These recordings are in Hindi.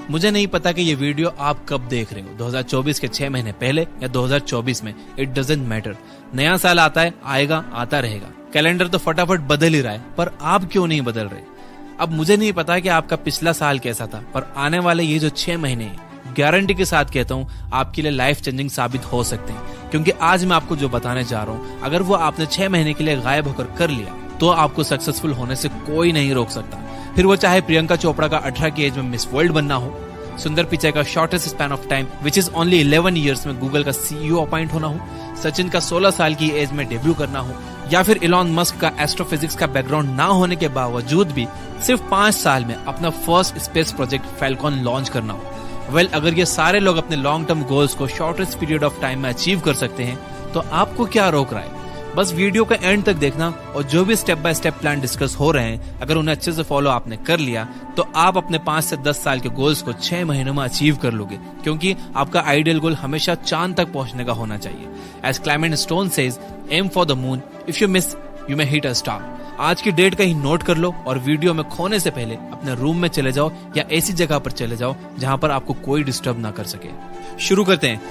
मुझे नहीं पता कि ये वीडियो आप कब देख रहे हो, 2024 के 6 महीने पहले या 2024 में, इट डजंट मैटर। नया साल आता है, आएगा, आता रहेगा। कैलेंडर तो फटाफट बदल ही रहा है, पर आप क्यों नहीं बदल रहे? अब मुझे नहीं पता कि आपका पिछला साल कैसा था, पर आने वाले ये जो 6 महीने हैं, गारंटी के साथ कहता हूँ आपके लिए लाइफ चेंजिंग साबित हो सकते हैं। क्योंकि आज मैं आपको जो बताने जा रहा हूँ, अगर वो आपने 6 महीने के लिए गायब होकर कर लिया तो आपको सक्सेसफुल होने से कोई नहीं रोक सकता। फिर वो चाहे प्रियंका चोपड़ा का 18 की एज में मिस वर्ल्ड बनना हो, सुंदर पिचाई का shortest span of time which is only 11 years में गूगल का CEO अपॉइंट होना हो, सचिन का 16 साल की एज में डेब्यू करना हो, या फिर इलॉन मस्क का एस्ट्रोफिजिक्स का बैकग्राउंड ना होने के बावजूद भी सिर्फ 5 साल में अपना first space project Falcon launch करना हो। अगर ये सारे लोग अपने लॉन्ग टर्म गोल्स को शॉर्टेस्ट पीरियड ऑफ टाइम में अचीव कर सकते हैं, तो आपको क्या रोक रहा है? बस वीडियो का एंड तक देखना, और जो भी step by step plan discuss हो रहे हैं, अगर उन्हें अच्छे से फॉलो आपने कर लिया तो आप अपने 5 से 10 साल के गोल्स को 6 महीनों में अचीव कर लोगे। क्योंकि आपका आइडियल गोल हमेशा चांद तक पहुंचने का होना चाहिए। As Clement Stone says, aim for the moon, if you miss you may hit a star. आज की डेट कहीं नोट कर लो और वीडियो में खोने से पहले अपने रूम में चले जाओ या ऐसी जगह पर चले जाओ जहां पर आपको कोई डिस्टर्ब ना कर सके। शुरू करते हैं।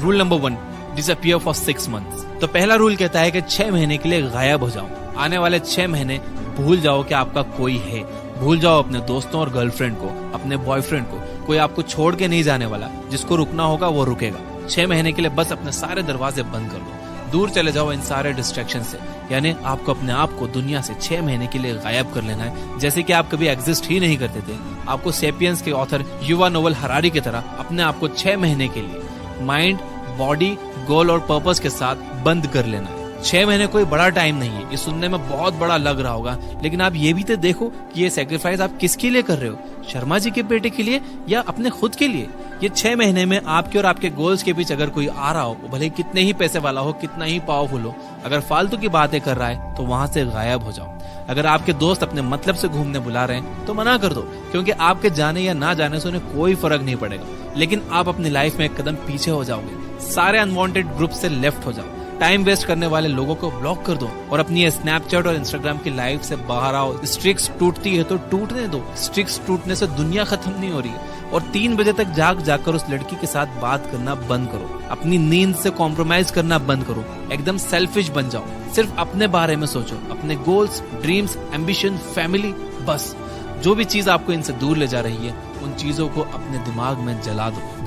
Rule number 1, disappear for 6 months. तो पहला रूल कहता है कि 6 महीने के लिए गायब हो जाओ। आने वाले 6 महीने भूल जाओ कि आपका कोई है। भूल जाओ अपने दोस्तों और गर्लफ्रेंड को, अपने बॉयफ्रेंड को। कोई आपको छोड़ के नहीं जाने वाला, जिसको रुकना होगा वो रुकेगा। 6 महीने के लिए बस अपने सारे दरवाजे बंद कर लो, दूर चले जाओ इन सारे डिस्ट्रैक्शन से। यानी आपको अपने आप को दुनिया से 6 महीने के लिए गायब कर लेना है, जैसे कि आप कभी एग्जिस्ट ही नहीं करते थे। आपको सेपियंस के ऑथर युवा नोवेल हरारी की तरह अपने आप को 6 महीने के लिए माइंड, बॉडी, गोल और पर्पस के साथ बंद कर लेना है। 6 महीने कोई बड़ा टाइम नहीं है। ये सुनने में बहुत बड़ा लग रहा होगा, लेकिन आप ये भी तो देखो कि ये सैक्रिफाइस आप किसके लिए कर रहे हो? शर्मा जी के बेटे के लिए या अपने खुद के लिए? ये 6 महीने में आपके और आपके गोल्स के बीच अगर कोई आ रहा हो, भले कितने ही पैसे वाला हो, कितना ही पावरफुल हो, अगर फालतू की बातें कर रहा है तो वहां से गायब हो जाओ। अगर आपके दोस्त अपने मतलब से घूमने बुला रहे हैं तो मना कर दो, क्योंकि आपके जाने या ना जाने से उन्हें कोई फर्क नहीं पड़ेगा। लेकिन आप अपनी लाइफ में एक कदम पीछे हो जाओगे। सारे अनवांटेड ग्रुप से लेफ्ट हो जाओ। टाइम वेस्ट करने वाले लोगों को ब्लॉक कर दो और अपनी स्नैपचैट और इंस्टाग्राम की लाइफ से बाहर आओ। स्ट्रिक्स टूटती है तो टूटने दो। स्ट्रिक्स टूटने से दुनिया खत्म नहीं हो रही है। और 3 बजे तक जाकर उस लड़की के साथ बात करना बंद करो। अपनी नींद से कॉम्प्रोमाइज करना बंद करो। एकदम सेल्फिश बन जाओ। सिर्फ अपने बारे में सोचो, अपने गोल्स, ड्रीम्स, एम्बिशन, फैमिली। बस जो भी चीज आपको इनसे दूर ले जा रही है, उन चीजों को अपने दिमाग में जला दो।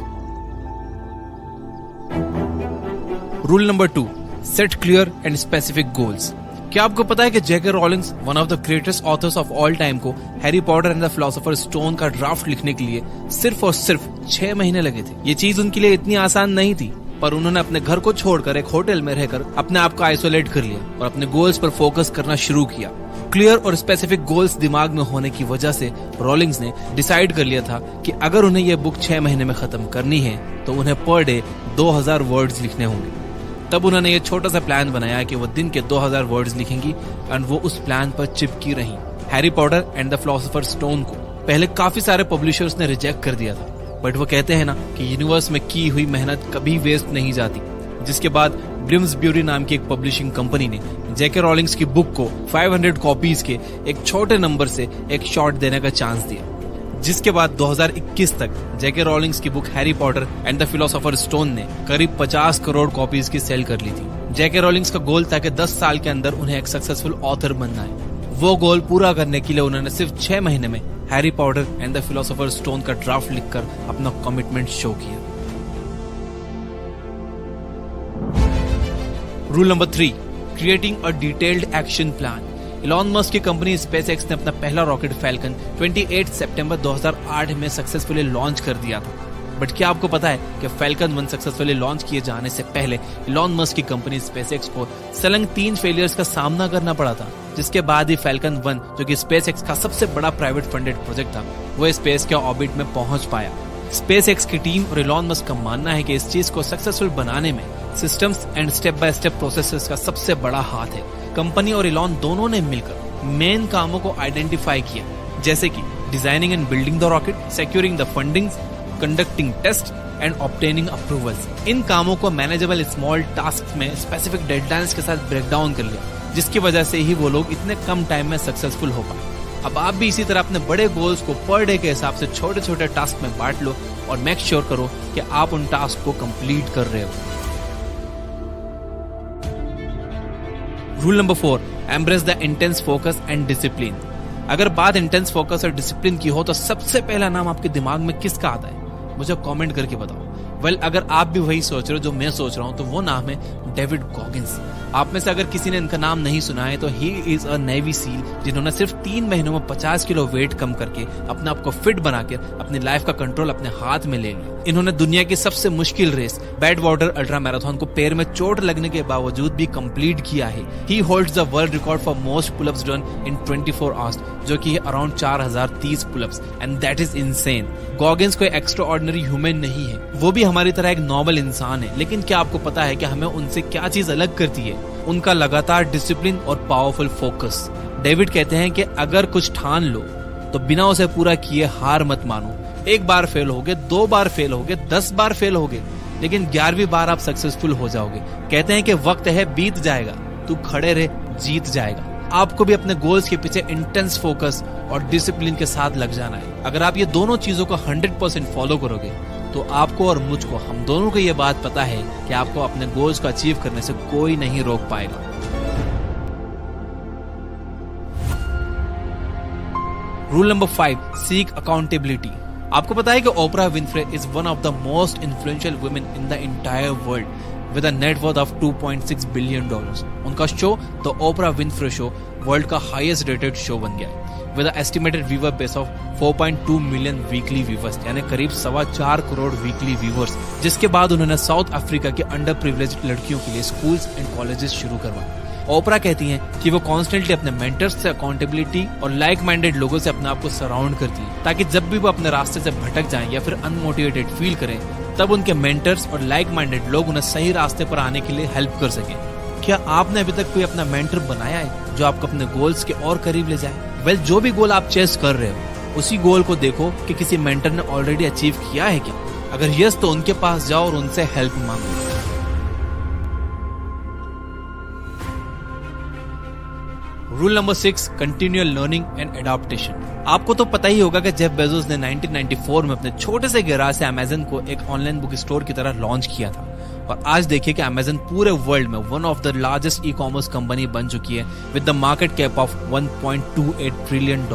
Rule number 2, set clear and specific goals. क्या आपको पता है कि JK Rowlings, one of the greatest authors of all time, को Harry Potter and the philosopher stone का ड्राफ्ट लिखने के लिए सिर्फ और सिर्फ 6 महीने लगे थे। ये चीज उनके लिए इतनी आसान नहीं थी, पर उन्होंने अपने घर को छोड़कर एक होटल में रहकर अपने आप को आइसोलेट कर लिया और अपने गोल्स पर फोकस करना शुरू किया। क्लियर और स्पेसिफिक गोल्स दिमाग में होने की वजह से रॉलिंग्स ने डिसाइड कर लिया था कि अगर उन्हें यह बुक 6 महीने में खत्म करनी है तो उन्हें पर डे 2000 वर्ड्स लिखने होंगे। तब उन्होंने ये छोटा सा प्लान बनाया कि वो दिन के 2000 वर्ड्स लिखेंगी, एंड वो उस प्लान पर चिपकी रही। Harry Potter and the philosopher stone को पहले काफी सारे पब्लिशर्स ने रिजेक्ट कर दिया था, बट वो कहते हैं ना कि यूनिवर्स में की हुई मेहनत कभी वेस्ट नहीं जाती। जिसके बाद ब्रिम्सब्यूरी नाम की एक पब्लिशिंग कंपनी ने जेके रॉलिंग्स की बुक को 500 कॉपीज के एक छोटे नंबर से एक शॉर्ट देने का चांस दिया। जिसके बाद 2021 तक जेके रॉलिंग्स की book Harry Potter and the philosopher stone ने करीब 50 करोड़ कॉपीज की सेल कर ली थी। जेके रॉलिंग्स का गोल था कि 10 साल के अंदर उन्हें एक सक्सेसफुल ऑथर बनना है। वो गोल पूरा करने के लिए उन्होंने सिर्फ 6 महीने में Harry Potter and the philosopher stone का ड्राफ्ट लिखकर अपना कमिटमेंट शो किया। Rule number 3, creating a detailed action plan. Elon Musk की कंपनी स्पेसएक्स ने अपना पहला रॉकेट फैल्कन 28 सितंबर 2008 में सक्सेसफुली लॉन्च कर दिया था। बट क्या आपको पता है कि फैल्कन 1 सक्सेसफुली लॉन्च किए जाने से पहले इलॉन मस्क की कंपनी स्पेसएक्स को सलंग 3 फेलियर्स का सामना करना पड़ा था, जिसके बाद ही फैल्कन 1, जो कि स्पेसएक्स का सबसे बड़ा प्राइवेट फंडेड प्रोजेक्ट था, वो स्पेस के ऑर्बिट में पहुंच पाया। स्पेसएक्स की टीम और इलॉन मस्क का मानना है कि इस चीज को सक्सेसफुल बनाने में systems and step by step processes का सबसे बड़ा हाथ है। कंपनी और इलॉन दोनों ने मिलकर मेन कामों को आइडेंटिफाई किया, जैसे कि designing and building the rocket, securing the funding, conducting test and obtaining approvals. इन कामों को मैनेजेबल स्मॉल टास्क में स्पेसिफिक डेडलाइंस के साथ ब्रेक डाउन कर लिया, जिसकी वजह से ही वो लोग इतने कम टाइम में सक्सेसफुल हो पाए। अब आप भी इसी तरह अपने बड़े गोल्स को पर डे के हिसाब से छोटे छोटे टास्क में बांट लो और मेक श्योर करो कि आप उन टास्क को कंप्लीट कर रहे हो। Rule number 4, embrace the intense focus and discipline. अगर बात इंटेंस फोकस और डिसिप्लिन की हो तो सबसे पहला नाम आपके दिमाग में किसका आता है? मुझे कमेंट करके बताओ। वेल, अगर आप भी वही सोच रहे हो जो मैं सोच रहा हूं तो वो नाम है डेविड गॉगिंस। आप में से अगर किसी ने इनका नाम नहीं सुना है तो he is a navy seal जिन्होंने सिर्फ 3 महीनों में 50 किलो वेट कम करके अपने आप को फिट बनाकर अपनी लाइफ का कंट्रोल अपने हाथ में ले लिया। इन्होंने दुनिया की सबसे मुश्किल race Badwater ultramarathon को पैर में चोट लगने के बावजूद भी कंप्लीट किया है। ही holds the world record for most pullups done in 24 hours, जो कि around 4030 pullups, and that is insane. Goggins कोई एक्स्ट्रा ऑर्डिनरी ह्यूमन नहीं है, वो भी हमारी तरह एक नॉर्मल इंसान है। लेकिन क्या आपको पता है कि हमें उनसे क्या चीज अलग करती है? उनका लगातार डिसिप्लिन और पावरफुल फोकस। डेविड कहते हैं कि अगर कुछ ठान लो तो बिना उसे पूरा किए हार मत मानो। 1 बार फेल होगे, 2 बार फेल होगे, 10 बार फेल होगे, लेकिन 11वीं बार आप सक्सेसफुल हो जाओगे। कहते हैं कि वक्त है बीत जाएगा, तू खड़े रहे, जीत जाएगा। आपको भी अपने गोल्स के पीछे इंटेंस फोकस और डिसिप्लिन के साथ लग जाना है। अगर आप ये दोनों चीजों को 100% फॉलो करोगे तो आपको और मुझको, हम दोनों को ये बात पता है कि आपको अपने गोल्स को अचीव करने से कोई नहीं रोक पाएगा। Rule number 5, seek accountability. आपको पता है कि Oprah Winfrey is one of the most influential women in the entire world with a net worth of $2.6 billion. उनका show the Oprah Winfrey show world का हाईएस्ट रेटेड शो बन गया है with a estimated viewer base of 4.2 million weekly viewers, यानी करीब 4.25 करोड़ वीकली व्यूअर्स। जिसके बाद उन्होंने साउथ अफ्रीका के अंडर प्रिविलेज्ड लड़कियों के लिए स्कूल्स एंड कॉलेजेस शुरू करवाए। ओपरा कहती हैं कि वो कॉन्स्टेंटली अपने मेंटर्स से अकाउंटेबिलिटी और लाइक माइंडेड लोगों से अपने आप को सराउंड करती है, ताकि जब भी वो अपने रास्ते से भटक जाएं या फिर अनमोटिवेटेड फील करें तब उनके मेंटर्स और लाइक माइंडेड लोग उन्हें सही रास्ते पर आने के लिए हेल्प कर सकें। क्या आपने अभी तक कोई अपना मेंटर बनाया है जो आपको अपने गोल्स के और करीब ले जाए? वेल, जो भी गोल आप चेस कर रहे हो उसी गोल को देखो कि किसी मेंटर ने ऑलरेडी अचीव किया है क्या। अगर यस तो उनके पास जाओ और उनसे हेल्प मांगो। Rule number 6, continual learning and adaptation. आपको तो पता ही होगा कि जेफ बेजोस ने 1994 में अपने छोटे से गैराज से अमेज़न को एक ऑनलाइन बुक स्टोर की तरह लॉन्च किया था, और आज देखिए कि अमेज़न पूरे वर्ल्ड में one of the largest e commerce company बन चुकी है with the market cap of $1.28 trillion.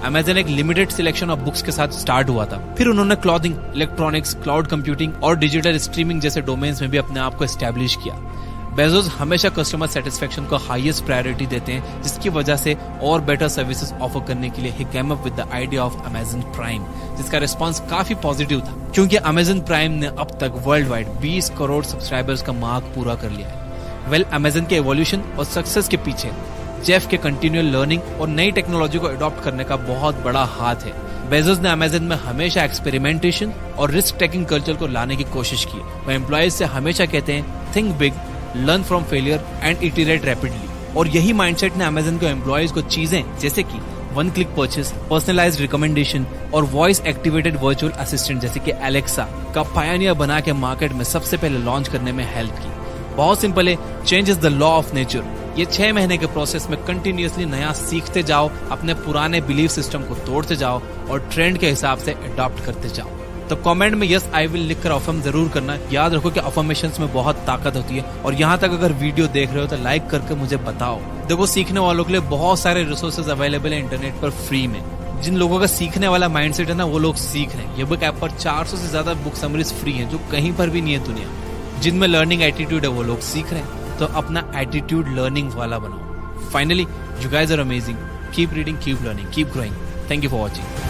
Amazon एक लिमिटेड सिलेक्शन ऑफ बुक्स के साथ स्टार्ट हुआ था, फिर उन्होंने क्लॉथिंग, इलेक्ट्रॉनिक्स, क्लाउड कंप्यूटिंग और डिजिटल स्ट्रीमिंग जैसे डोमेन्स में भी अपने आप को एस्टेब्लिश किया। बेजोस हमेशा कस्टमर सेटिस्फेक्शन को हाईएस्ट प्रायोरिटी देते हैं, जिसकी वजह से और बेटर सर्विसेज ऑफर करने के लिए ही came up with the idea of Amazon Prime, जिसका रिस्पांस काफी पॉजिटिव था, क्योंकि अमेज़न प्राइम ने अब तक वर्ल्ड वाइड 20 करोड़ सब्सक्राइबर्स का मार्क पूरा कर लिया है। वेल, अमेज़न के एवोल्यूशन और सक्सेस के पीछे जेफ के कंटिन्यूअल लर्निंग और नई टेक्नोलॉजी को अडॉप्ट करने का बहुत बड़ा हाथ है। बेजोस ने अमेज़न में हमेशा एक्सपेरिमेंटेशन और रिस्क टेकिंग कल्चर को लाने की कोशिश की। वह एम्प्लॉयज से हमेशा कहते हैं, think big, learn from failure and iterate rapidly. और यही माइंडसेट ने अमेज़न के एम्प्लॉयज को चीजें जैसे कि 1 क्लिक परचेस, पर्सनलाइज्ड रिकमेंडेशन और वॉइस एक्टिवेटेड वर्चुअल असिस्टेंट जैसे कि एलेक्सा का पायनियर बना के मार्केट में सबसे पहले लॉन्च करने में हेल्प की। बहुत सिंपल है, change is the law of nature. ये 6 महीने के प्रोसेस में कंटिन्यूअसली नया सीखते जाओ, अपने पुराने बिलीफ सिस्टम को तोड़ते जाओ और ट्रेंड के हिसाब से अडॉप्ट करते जाओ। तो कमेंट में यस आई विल लिखकर अफर्म जरूर करना। याद रखो कि अफर्मेशंस में बहुत ताकत होती है। और यहाँ तक अगर वीडियो देख रहे हो तो लाइक करके मुझे बताओ। देखो, सीखने वालों के लिए बहुत सारे रिसोर्सेज अवेलेबल है इंटरनेट पर फ्री में। जिन लोगों का सीखने वाला माइंडसेट है ना, वो लोग सीख रहे हैं। ये बुक ऐप पर 400 से ज्यादा बुक समरीज फ्री हैं, जो कहीं पर भी नहीं है दुनिया। जिनमें लर्निंग एटीट्यूड है वो लोग सीख रहे हैं, तो अपना एटीट्यूड लर्निंग वाला बनाओ। Finally, you guys are amazing. Keep reading, keep learning, keep growing. Thank you for watching.